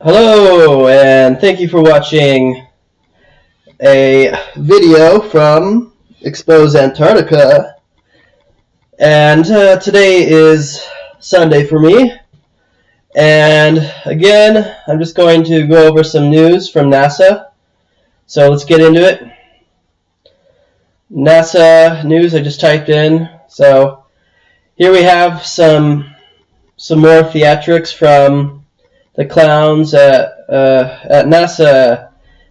Hello, and thank you for watching a video from Expose Antarctica. And today is Sunday for me. And again, I'm just going to go over some news from NASA. So let's get into it. NASA news, I just typed in. So here we have some more theatrics from the clowns at NASA.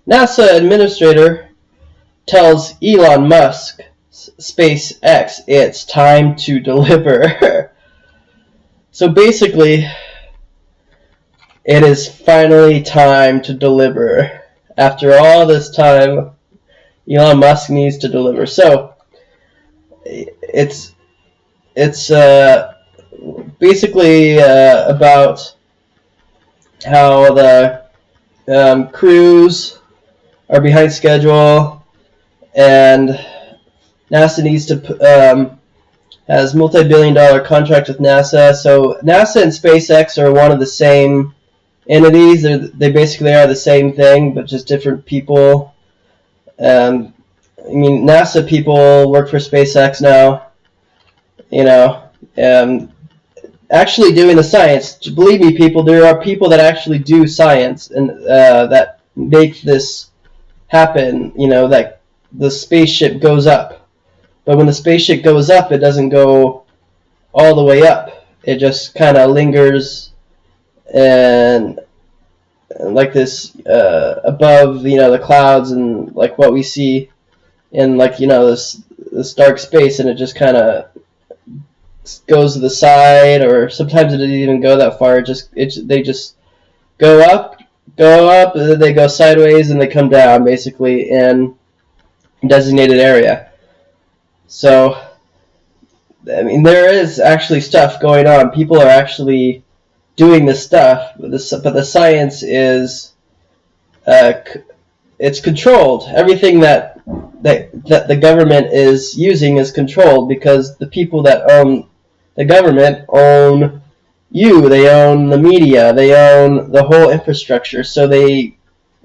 NASA administrator tells Elon Musk SpaceX it's time to deliver. So basically, it is finally time to deliver. After all this time, Elon Musk needs to deliver. So it's basically about how the crews are behind schedule, and NASA needs to has multi-billion-dollar contract with NASA. So NASA and SpaceX are one of the same entities. They basically are the same thing, but just different people. I mean, NASA people work for SpaceX now. You know, actually doing the science. Believe me, people, there are people that actually do science and that make this happen. You know, that the spaceship goes up. But when the spaceship goes up, it doesn't go all the way up. It just kind of lingers and like this above, the clouds and like what we see in this dark space, and it just kind of goes to the side, or sometimes it doesn't even go that far. They just go up, and then they go sideways, and they come down basically in a designated area. So, I mean, there is actually stuff going on. People are actually doing this stuff, but the science is it's controlled. Everything that the government is using is controlled, because the people that own the government own you. They own the media. They own the whole infrastructure. So they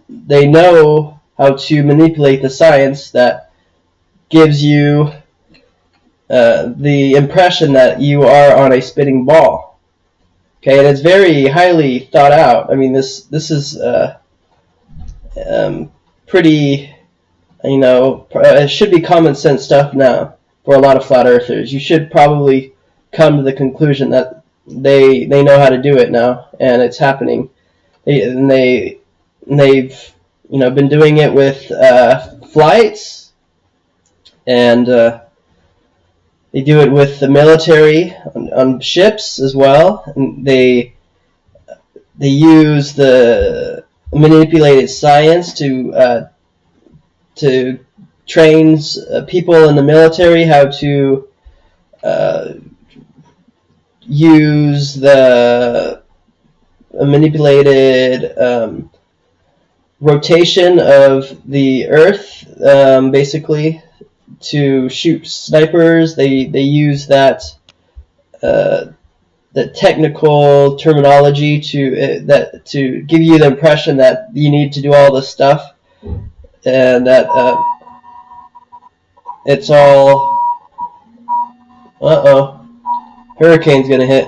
know how to manipulate the science that gives you the impression that you are on a spinning ball. Okay, and it's very highly thought out. I mean, this is pretty, it should be common sense stuff now for a lot of flat earthers. You should probably come to the conclusion that they know how to do it now, and it's happening. They've been doing it with flights, and they do it with the military on ships as well. And they use the manipulated science to train people in the military how to use the manipulated rotation of the Earth, basically, to shoot snipers. They use that the technical terminology to give you the impression that you need to do all this stuff, and that it's all hurricane's gonna hit.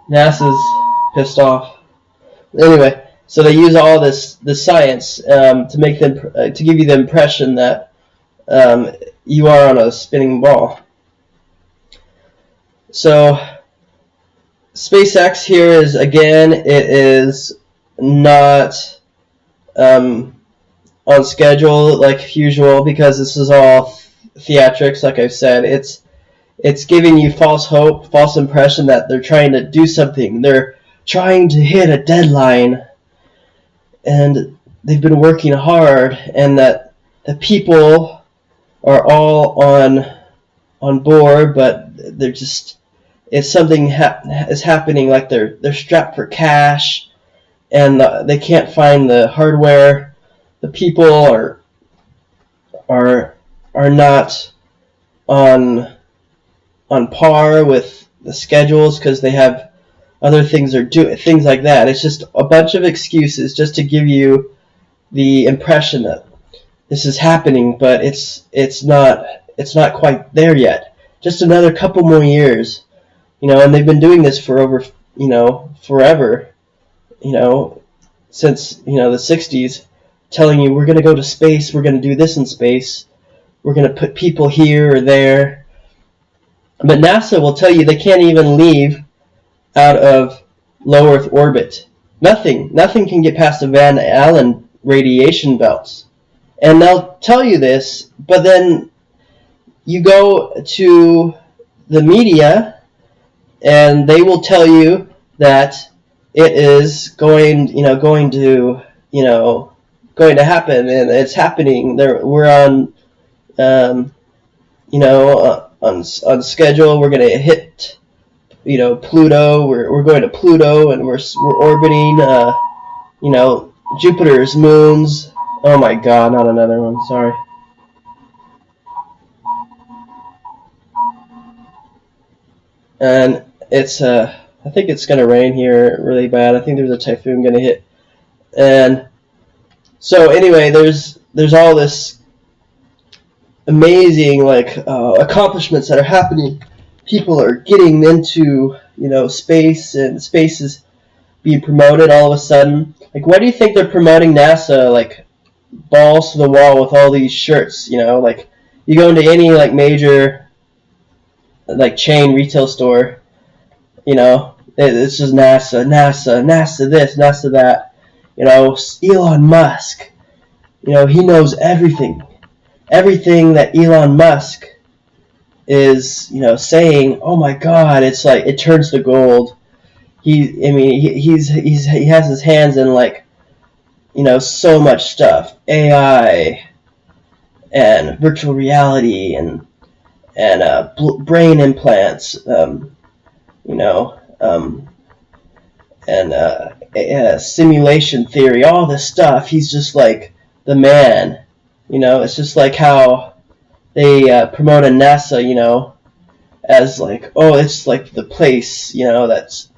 NASA's pissed off. Anyway, so they use all this science to make them to give you the impression that you are on a spinning ball. So SpaceX here is, again, it is not on schedule like usual, because this is all theatrics. Like I've said, it's giving you false hope, false impression that they're trying to do something. They're trying to hit a deadline, and they've been working hard, and that the people are all on board, but they're just, if something is happening, like they're strapped for cash, and they can't find the hardware. The people are not on par with the schedules, because they have other things are doing, things like that. It's just a bunch of excuses just to give you the impression that this is happening, but it's not quite there yet. Just another couple more years, and they've been doing this for over, forever, since, the 60s, telling you we're going to go to space, we're going to do this in space, we're going to put people here or there. But NASA will tell you they can't even leave out of low Earth orbit. Nothing can get past the Van Allen radiation belts. And they'll tell you this, but then you go to the media and they will tell you that it is going to happen, and it's happening. We're on on schedule. We're going to hit Pluto. We're going to Pluto, and we're orbiting Jupiter's moons. Oh my God, not another one. Sorry. And it's I think it's going to rain here really bad. I think there's a typhoon going to hit. And so anyway, there's all this amazing accomplishments that are happening. People are getting into space, and space is being promoted all of a sudden. Like, why do you think they're promoting NASA like balls to the wall with all these shirts? Like, you go into any major chain retail store, it's just NASA this, NASA that. Elon Musk, he knows everything that Elon Musk is saying. Oh my God, it's like it turns to gold. He has his hands in so much stuff, AI and virtual reality and brain implants, simulation theory, all this stuff. He's just like the man. It's just like how they promote NASA, as it's like the place,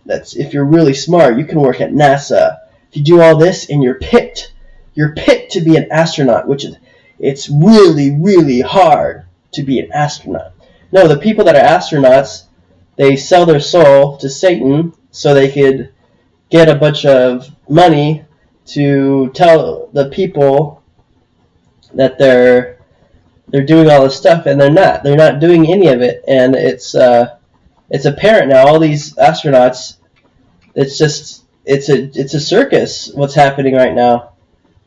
that's if you're really smart, you can work at NASA. If you do all this and you're picked to be an astronaut, which is, it's really, really hard to be an astronaut. No, the people that are astronauts, they sell their soul to Satan so they could get a bunch of money to tell the people that they're doing all this stuff, and they're not doing any of it. And it's apparent now, all these astronauts, it's a circus what's happening right now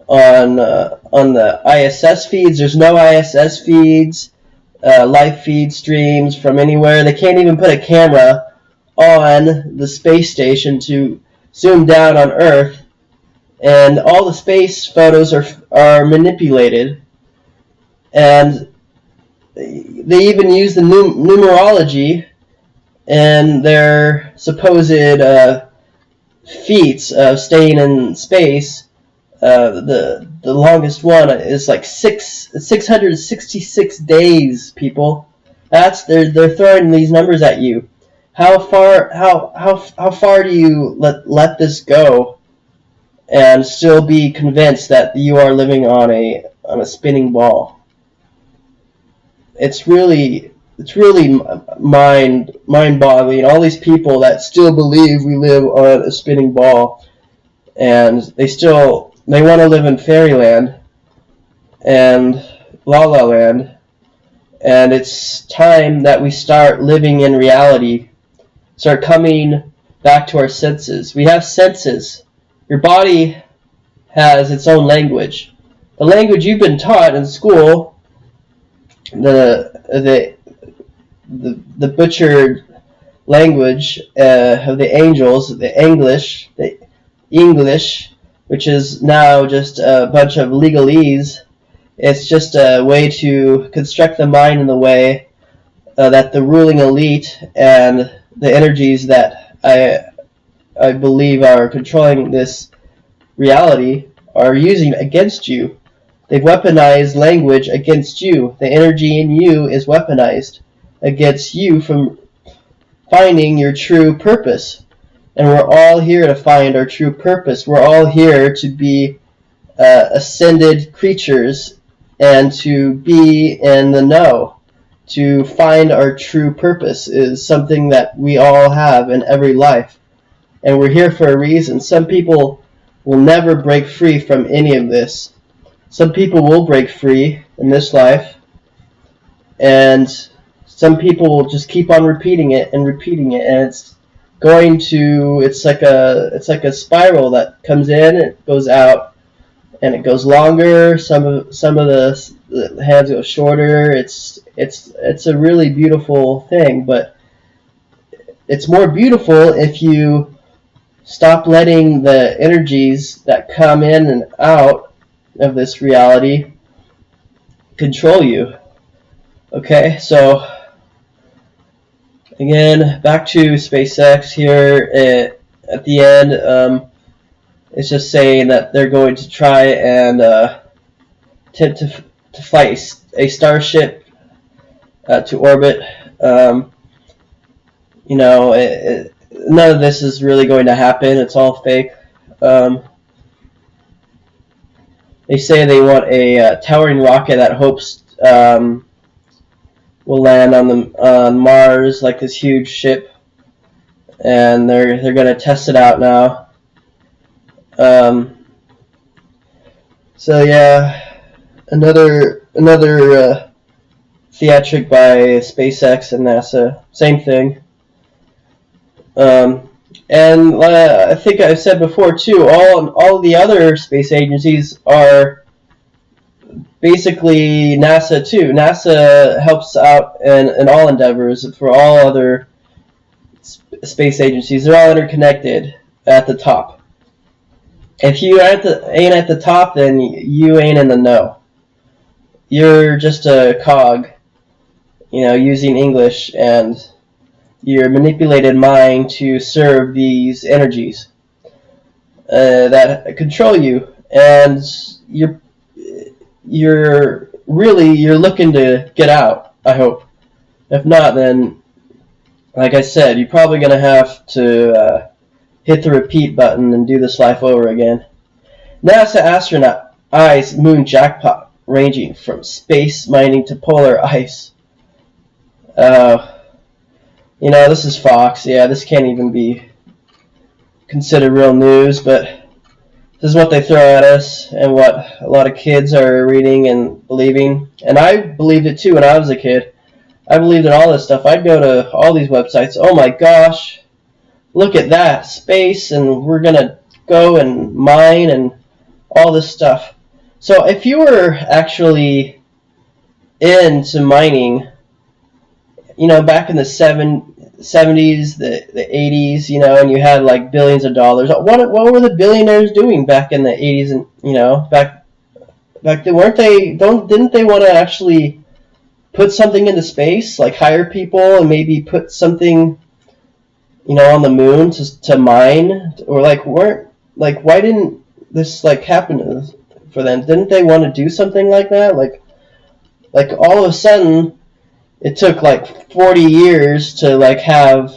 on the ISS feeds. There's no ISS feeds, live feed streams from anywhere. They can't even put a camera on the space station to zoom down on Earth, and all the space photos are manipulated, and they even use the numerology and their supposed feats of staying in space. The longest one is 666 days, people. They're throwing these numbers at you. How far do you let this go and still be convinced that you are living on a spinning ball? It's really mind-boggling. All these people that still believe we live on a spinning ball, and they want to live in fairyland and La La Land, and it's time that we start living in reality, start coming back to our senses. We have senses. Your body has its own language. The language you've been taught in school, the butchered language of the angels, the English, which is now just a bunch of legalese. It's just a way to construct the mind in the way that the ruling elite and the energies that I believe are controlling this reality are using against you. They've weaponized language against you. The energy in you is weaponized against you from finding your true purpose. And we're all here to find our true purpose. We're all here to be ascended creatures and to be in the know. To find our true purpose is something that we all have in every life. And we're here for a reason. Some people will never break free from any of this. Some people will break free in this life, and some people will just keep on repeating it, and it's like a spiral that comes in, it goes out, and it goes longer. Some of the hands go shorter. It's a really beautiful thing, but it's more beautiful if you stop letting the energies that come in and out of this reality control you. Okay, so again, back to SpaceX here at the end. It's just saying that they're going to try and attempt to flight a Starship to orbit. None of this is really going to happen. It's all fake. They say they want a towering rocket that hopes will land on Mars, like this huge ship, and they're going to test it out now. So yeah, another theatric by SpaceX and NASA. Same thing. And I think I've said before too, all the other space agencies are basically NASA too. NASA helps out in all endeavors for all other space agencies. They're all interconnected at the top. If you ain't at the top, then you ain't in the know. You're just a cog, using English and your manipulated mind to serve these energies that control you, and you're looking to get out, I hope. If not, then, like I said, you're probably going to have to hit the repeat button and do this life over again. NASA astronaut eyes moon jackpot ranging from space mining to polar ice. This is Fox. Yeah, this can't even be considered real news, but this is what they throw at us and what a lot of kids are reading and believing. And I believed it too when I was a kid. I believed in all this stuff. I'd go to all these websites. Oh my gosh, look at that, space, and we're going to go and mine and all this stuff. So if you were actually into mining, back in the 70s, the 80s, and you had like billions of dollars. What were the billionaires doing back in the 80s and back then? Didn't they want to actually put something into space, like hire people and maybe put something on the moon to mine, or why didn't this happen for them? Didn't they want to do something like that? Like all of a sudden it took 40 years to have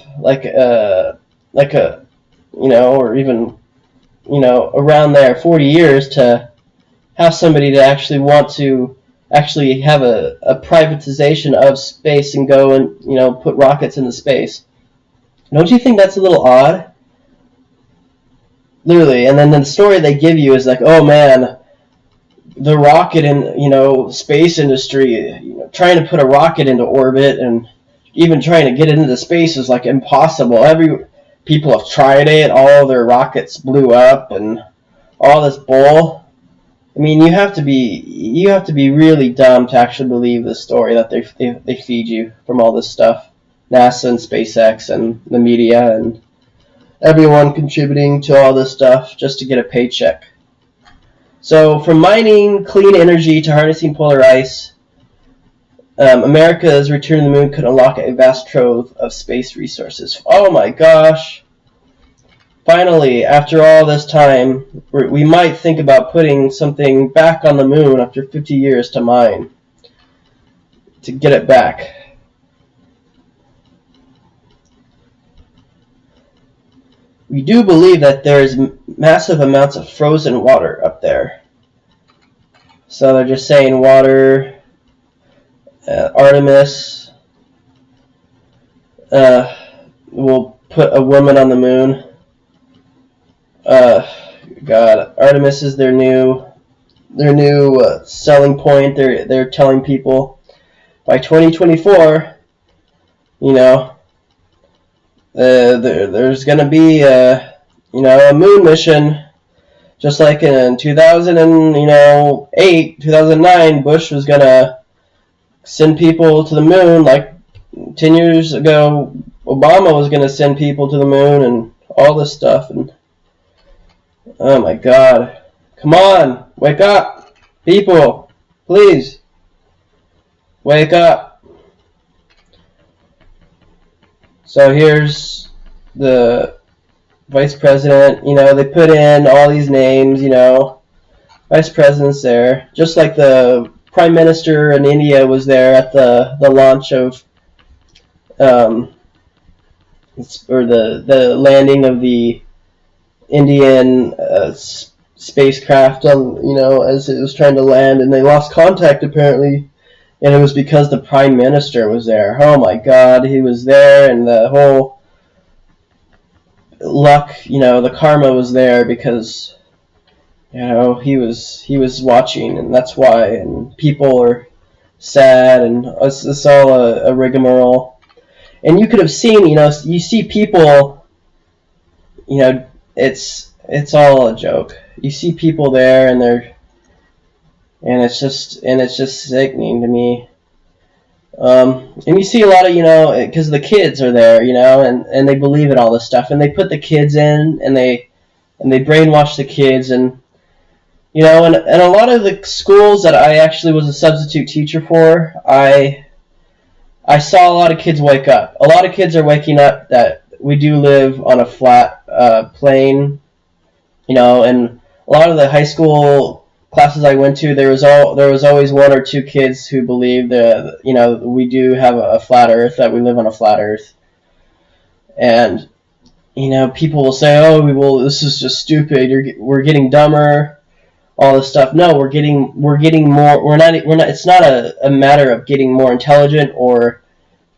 or even around there, 40 years to have somebody to actually want to actually have a privatization of space and go and put rockets into space. Don't you think that's a little odd? Literally. And then the story they give you is oh man, the rocket and space industry, trying to put a rocket into orbit and even trying to get it into space is impossible. People have tried it, all their rockets blew up and all this bull. I mean, you have to be really dumb to actually believe the story that they feed you from all this stuff. NASA and SpaceX and the media and everyone contributing to all this stuff just to get a paycheck. So from mining clean energy to harnessing polar ice, America's return to the moon could unlock a vast trove of space resources. Oh my gosh. Finally, after all this time, we might think about putting something back on the moon after 50 years to mine, to get it back. we do believe that there's massive amounts of frozen water up there. So they're just saying water, Artemis will put a woman on the moon. God, Artemis is their new selling point. They're telling people by 2024, there's going to be a moon mission, just like in 2008, 2009, Bush was going to send people to the moon. Like 10 years ago, Obama was going to send people to the moon and all this stuff. And oh my God. Come on, wake up, people, please, wake up. So here's the vice president, they put in all these names, vice president's there, just like the prime minister in India was there at the launch of, or the landing of the Indian spacecraft as it was trying to land, and they lost contact apparently, and it was because the prime minister was there. Oh my God, he was there, and the whole luck, the karma was there because he was watching, and that's why. And people are sad, and it's all a rigmarole. And you could have seen, you see people, it's all a joke. You see people there, and it's just sickening to me. And you see a lot of, because the kids are there, and they believe in all this stuff, and they put the kids in, and they brainwash the kids, and and a lot of the schools that I actually was a substitute teacher for, I saw a lot of kids wake up. A lot of kids are waking up that we do live on a flat plane, and a lot of the high school classes I went to, there was always one or two kids who believed that we do have a flat Earth, that we live on a flat Earth, and people will say, oh, this is just stupid. We're getting dumber, all this stuff. No, we're getting more. We're not. It's not a matter of getting more intelligent or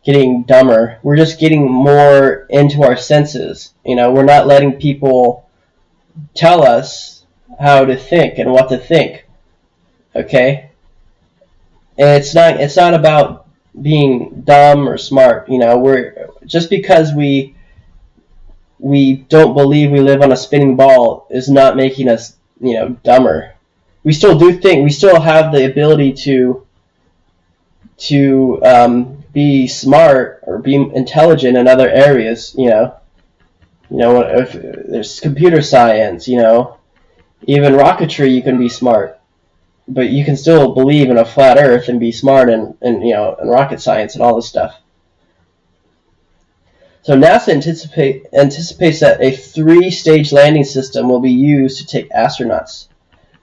getting dumber. We're just getting more into our senses. We're not letting people tell us how to think and what to think. Okay? And it's not about being dumb or smart. We're just because we don't believe we live on a spinning ball is not making us, dumber. We still do think. We still have the ability to be smart or be intelligent in other areas. If there's computer science, even rocketry, you can be smart, but you can still believe in a flat Earth and be smart in rocket science and all this stuff. So NASA anticipates that a 3-stage landing system will be used to take astronauts.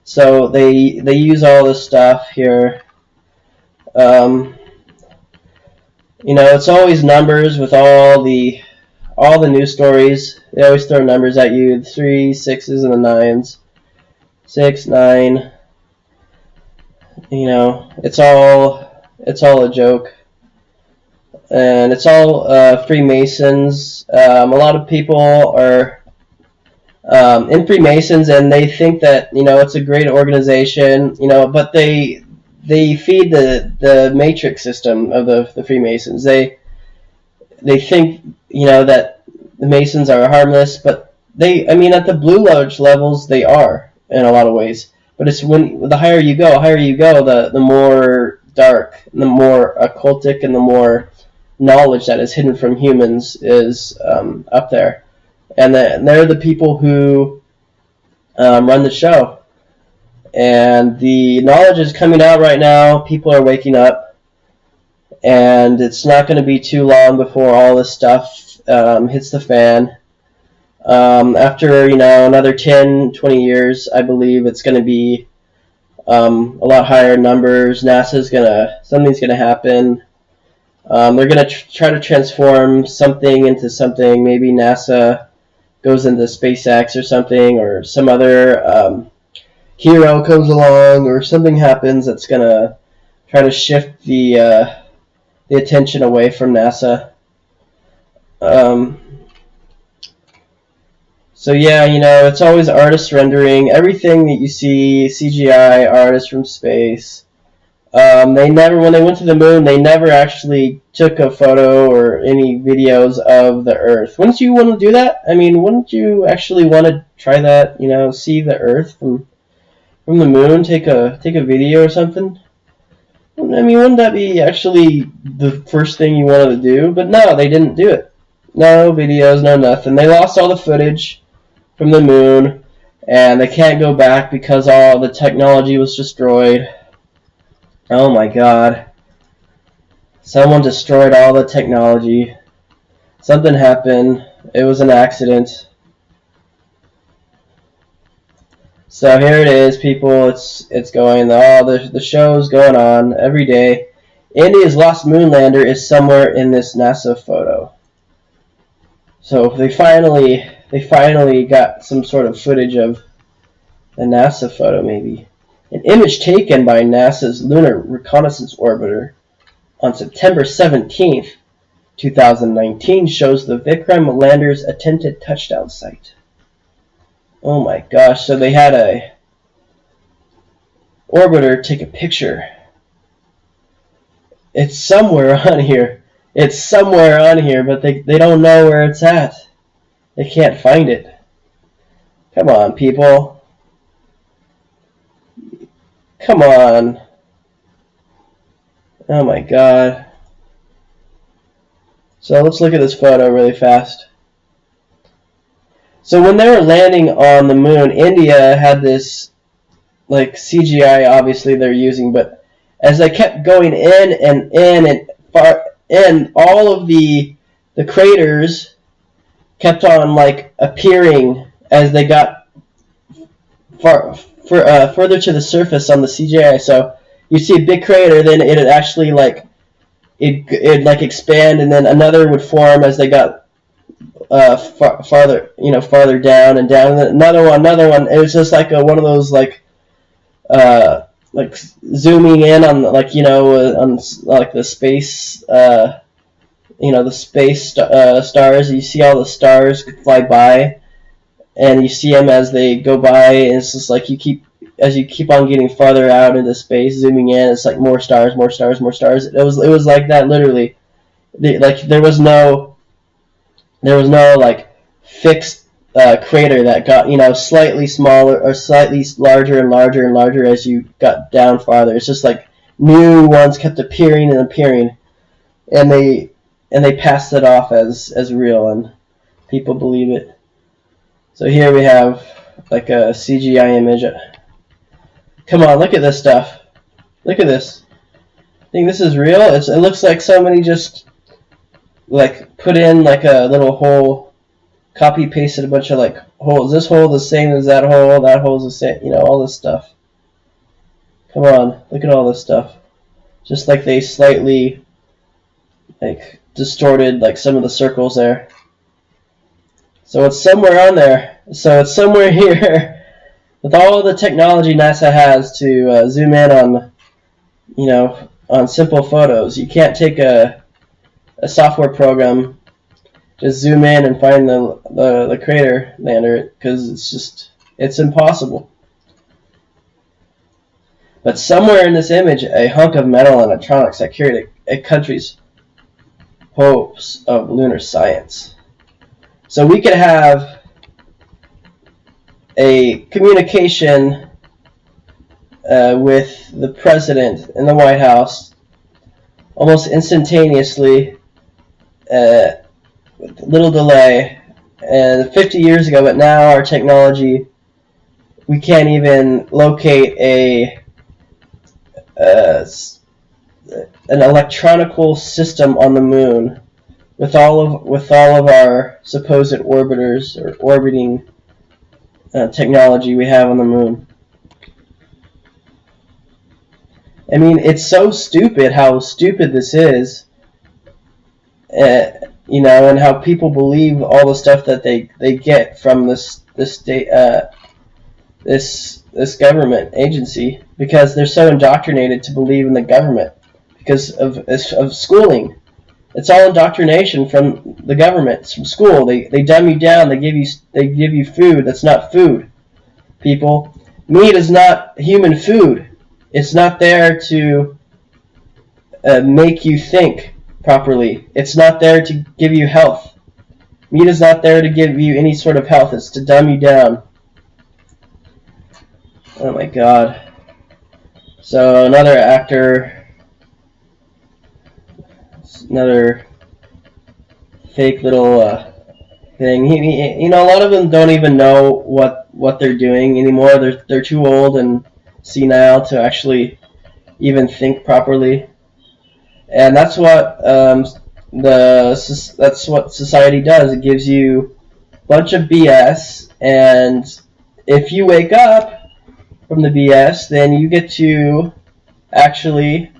So they use all this stuff here. It's always numbers with all the news stories. They always throw numbers at you: the 3, 6s, and the 9s. 6, 9. It's all a joke. And it's all Freemasons. A lot of people are in Freemasons, and they think that it's a great organization, but they feed the matrix system of the Freemasons. They think that the Masons are harmless, but at the Blue Lodge levels they are in a lot of ways. But it's when the higher you go, the more dark, and the more occultic, and the more knowledge that is hidden from humans is up there, and they're the people who run the show, and the knowledge is coming out right now. People are waking up, and it's not going to be too long before all this stuff hits the fan. After another 10, 20 years, I believe it's going to be a lot higher numbers. Something's gonna happen. They're going to try to transform something into something. Maybe NASA goes into SpaceX or something, or some other hero comes along, or something happens that's gonna try to shift the attention away from NASA. So yeah, it's always artist rendering. Everything that you see, CGI, artists from space. They never, when they went to the moon, they never actually took a photo or any videos of the Earth. Wouldn't you want to do that? I mean, wouldn't you actually want to try that? See the Earth from the moon, take a video or something? I mean, wouldn't that be actually the first thing you wanted to do? But no, they didn't do it. No videos, no nothing. They lost all the footage from the moon, and they can't go back because all the technology was destroyed. Oh my god. Someone destroyed all the technology. Something happened. It was an accident. So here it is, people. It's going. The show's going on every day. India's lost moonlander is somewhere in this NASA photo. So they finally got some sort of footage of the NASA photo, maybe. An image taken by NASA's Lunar Reconnaissance Orbiter on September 17th, 2019 shows the Vikram lander's attempted touchdown site. Oh my gosh, so they had a orbiter take a picture. It's somewhere on here. It's somewhere on here, but they don't know where it's at. They can't find it. Come on, people. Come on. Oh my god. So let's look at this photo really fast. So when they were landing on the moon, India had this like CGI obviously they're using, but as they kept going in and far in, all of the craters kept on like appearing as they got further to the surface on the CGI. So you see a big crater, then it'd actually like it'd like expand, and then another would form as they got farther down and down, and then another one. It was just like one of those like zooming in on on like the space the space stars. You see all the stars fly by, and you see them as they go by, and it's just like as you keep on getting farther out into space, zooming in, it's like more stars, more stars, more stars. It was like that literally. There was no like fixed crater that got slightly smaller or slightly larger and larger and larger as you got down farther. It's just like new ones kept appearing and appearing, and they passed it off as real, and people believe it. So here we have like a CGI image. Come on, look at this stuff. Look at this. Think this is real? It looks like somebody just like put in like a little hole, copy pasted a bunch of like holes. This hole the same as that hole. That hole's the same. All this stuff. Come on, look at all this stuff. Just like they slightly like distorted like some of the circles there. So it's somewhere on there. So it's somewhere here. With all the technology NASA has to zoom in on, on simple photos, you can't take a software program, just zoom in and find the crater lander, because it's impossible. But somewhere in this image, a hunk of metal and electronics that carried a country's hopes of lunar science. So we could have a communication with the president in the White House almost instantaneously, with little delay, and 50 years ago. But now our technology, we can't even locate an electronical system on the moon with all of our supposed orbiters or orbiting technology we have on the moon. I mean, it's so stupid how stupid this is. and how people believe all the stuff that they get from this state, this government agency, because they're so indoctrinated to believe in the government because of schooling. It's all indoctrination from the government. It's from school. They dumb you down. They give you food that's not food. People, meat is not human food. It's not there to make you think properly. It's not there to give you health. Meat is not there to give you any sort of health. It's to dumb you down. Oh my God. So another actor, another fake little thing. A lot of them don't even know what they're doing anymore. They're too old and senile to actually even think properly, and that's what society does. It gives you a bunch of BS, and if you wake up from the BS, then you get to actually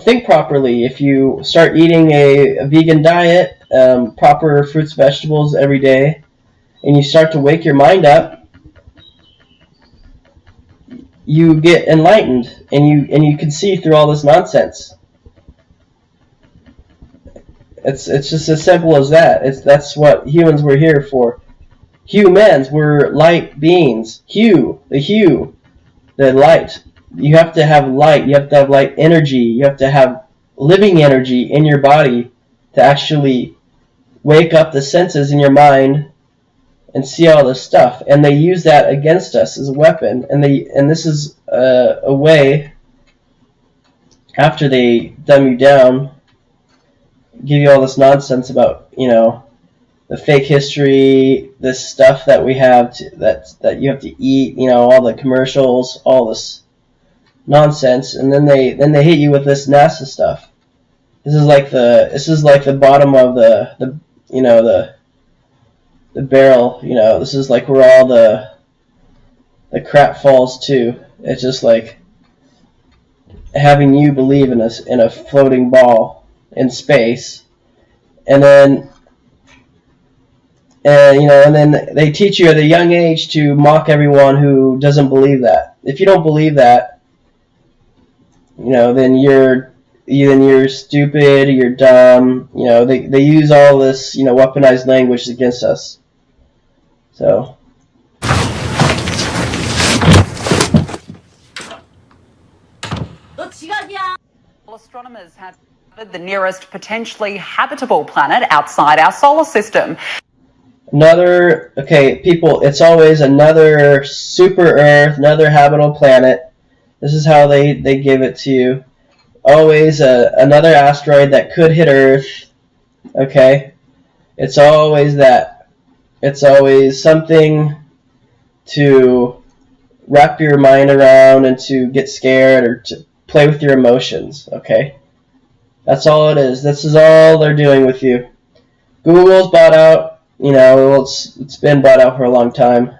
think properly. If you start eating a vegan diet, proper fruits, vegetables every day, and you start to wake your mind up, you get enlightened, and you can see through all this nonsense. It's just as simple as that. That's what humans were here for. Humans were light beings. The light. You have to have light. You have to have light energy. You have to have living energy in your body to actually wake up the senses in your mind and see all this stuff. And they use that against us as a weapon. And this is a way, after they dumb you down, give you all this nonsense about the fake history, this stuff that we have that you have to eat, all the commercials, all this nonsense, and then they hit you with this NASA stuff. This is like the bottom of the barrel. This is like where all the crap falls to. It's just like having you believe in a floating ball in space, and then they teach you at a young age to mock everyone who doesn't believe that. If you don't believe that, then you're stupid, you're dumb. They use all this weaponized language against us. So. Astronomers have discovered the nearest potentially habitable planet outside our solar system. People, it's always another super Earth, another habitable planet. This is how they give it to you. Always another asteroid that could hit Earth. Okay? It's always that. It's always something to wrap your mind around and to get scared or to play with your emotions. Okay? That's all it is. This is all they're doing with you. Google's bought out. It's been bought out for a long time.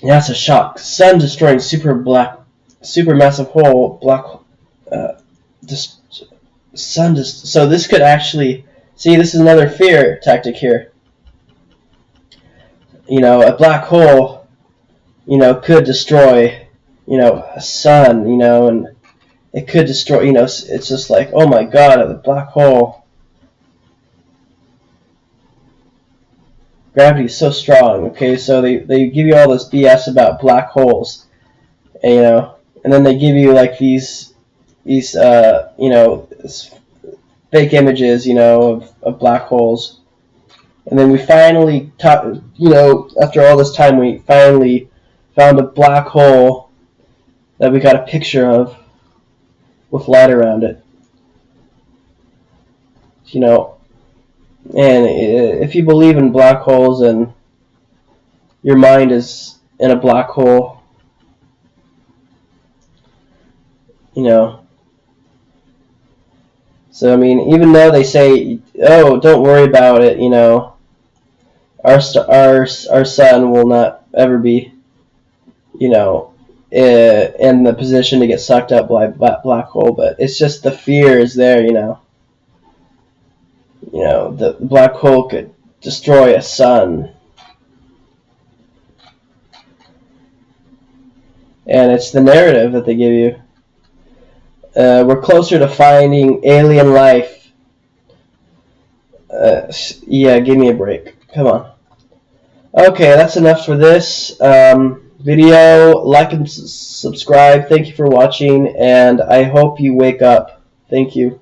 Yeah, it's a shock. Sun destroying supermassive hole. So this could actually this is another fear tactic here. A black hole, could destroy, a sun, and it could destroy. It's just like, oh my God, the black hole. Gravity is so strong, okay? So they give you all this BS about black holes, and then they give you like these fake images, of black holes, and then we finally after all this time, we finally found a black hole that we got a picture of with light around it, And if you believe in black holes and your mind is in a black hole, So, even though they say, oh, don't worry about it, our sun will not ever be, in the position to get sucked up by black hole, but it's just the fear is there, you know. You know, the black hole could destroy a sun. And it's the narrative that they give you. We're closer to finding alien life. Yeah, give me a break. Come on. Okay, that's enough for this video. Like and subscribe. Thank you for watching, and I hope you wake up. Thank you.